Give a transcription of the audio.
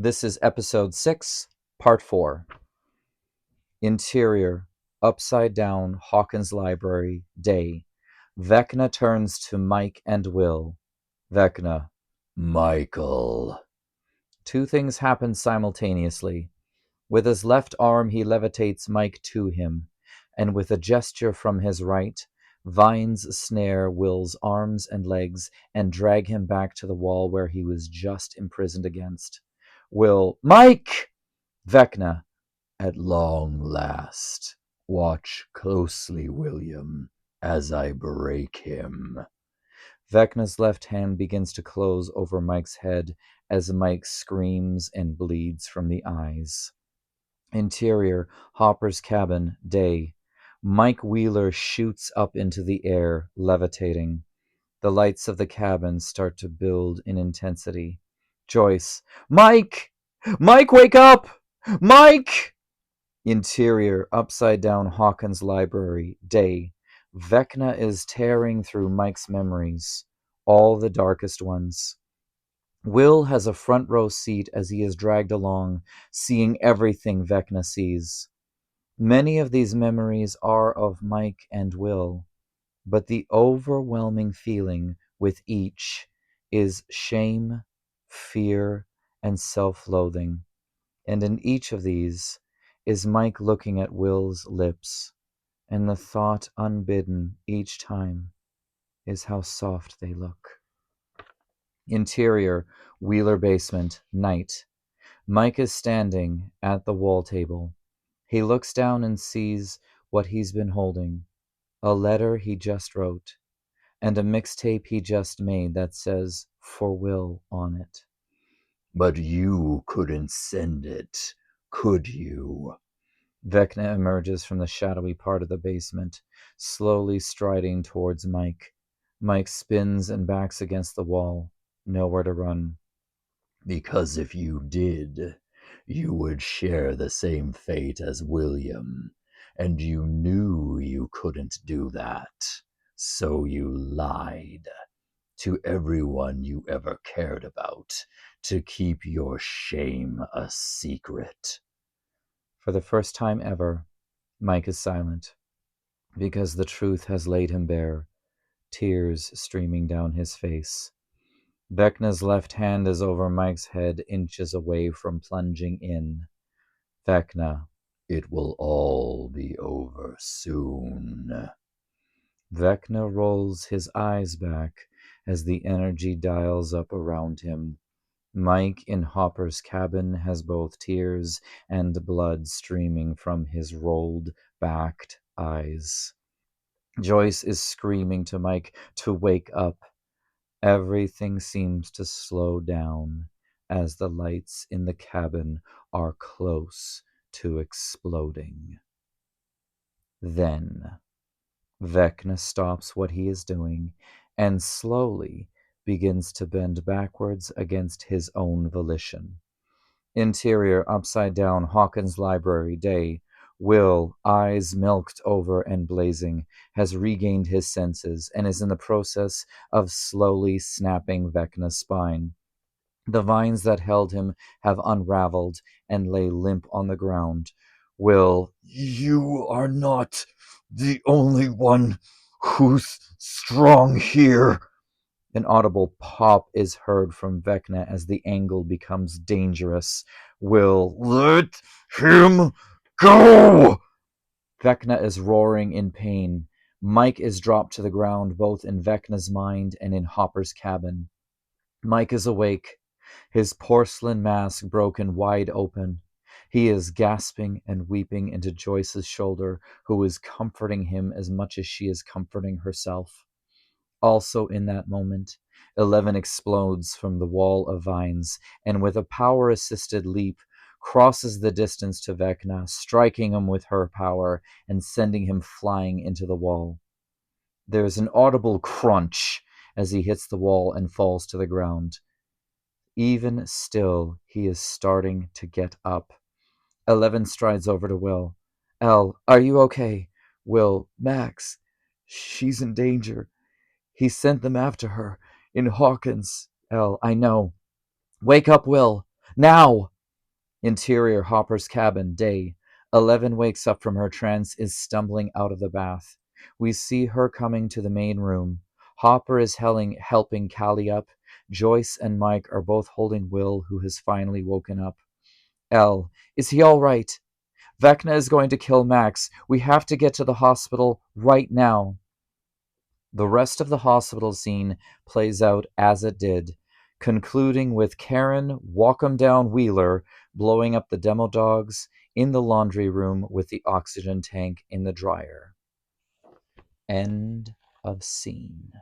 This is episode 6, part 4. Interior, upside down, Hawkins Library, day. Vecna turns to Mike and Will. Vecna. Michael. Two things happen simultaneously. With his left arm, he levitates Mike to him, and with a gesture from his right, vines snare Will's arms and legs and drag him back to the wall where he was just imprisoned against. Will. Mike! Vecna. At long last. Watch closely, William, as I break him. Vecna's left hand begins to close over Mike's head as Mike screams and bleeds from the eyes. Interior, Hopper's cabin, day. Mike Wheeler shoots up into the air, levitating. The lights of the cabin start to build in intensity. Joyce. Mike! Mike, wake up! Mike! Interior, upside down Hawkins Library, day. Vecna is tearing through Mike's memories, all the darkest ones. Will has a front row seat as he is dragged along, seeing everything Vecna sees. Many of these memories are of Mike and Will, but the overwhelming feeling with each is shame, fear, and self-loathing. And in each of these is Mike looking at Will's lips, and the thought unbidden each time is how soft they look. Interior, Wheeler basement, night. Mike is standing at the wall table. He looks down and sees what he's been holding, a letter he just wrote, and a mixtape he just made that says, "For Will," on it. But you couldn't send it, could you? Vecna emerges from the shadowy part of the basement, slowly striding towards Mike. Mike spins and backs against the wall, nowhere to run. Because if you did, you would share the same fate as William, and you knew you couldn't do that, so you lied to everyone you ever cared about to keep your shame a secret. For the first time ever, Mike is silent, because the truth has laid him bare, tears streaming down his face. Vecna's left hand is over Mike's head, inches away from plunging in. Vecna, it will all be over soon. Vecna rolls his eyes back as the energy dials up around him. Mike in Hopper's cabin has both tears and blood streaming from his rolled-backed eyes. Joyce is screaming to Mike to wake up. Everything seems to slow down as the lights in the cabin are close to exploding. Then Vecna stops what he is doing and slowly begins to bend backwards against his own volition. Interior, upside down, Hawkins Library, day. Will, eyes milked over and blazing, has regained his senses and is in the process of slowly snapping Vecna's spine. The vines that held him have unraveled and lay limp on the ground. Will, you are not the only one who's strong here. An audible pop is heard from Vecna as the angle becomes dangerous. Will, let him go! Vecna is roaring in pain. Mike is dropped to the ground, both in Vecna's mind and in Hopper's cabin. Mike is awake, his porcelain mask broken wide open. He is gasping and weeping into Joyce's shoulder, who is comforting him as much as she is comforting herself. Also in that moment, 11 explodes from the wall of vines, and with a power-assisted leap, crosses the distance to Vecna, striking him with her power and sending him flying into the wall. There is an audible crunch as he hits the wall and falls to the ground. Even still, he is starting to get up. 11 strides over to Will. "El, are you okay?" Will, "Max, she's in danger. He sent them after her, in Hawkins." "I know." "Wake up, Will. Now! Interior Hopper's cabin, day. 11 wakes up from her trance, is stumbling out of the bath. We see her coming to the main room. Hopper is helping Callie up. Joyce and Mike are both holding Will, who has finally woken up. Elle, is he all right? Vecna is going to kill Max. We have to get to the hospital right now. The rest of the hospital scene plays out as it did, concluding with Karen walk 'em down Wheeler blowing up the demo dogs in the laundry room with the oxygen tank in the dryer. End of scene.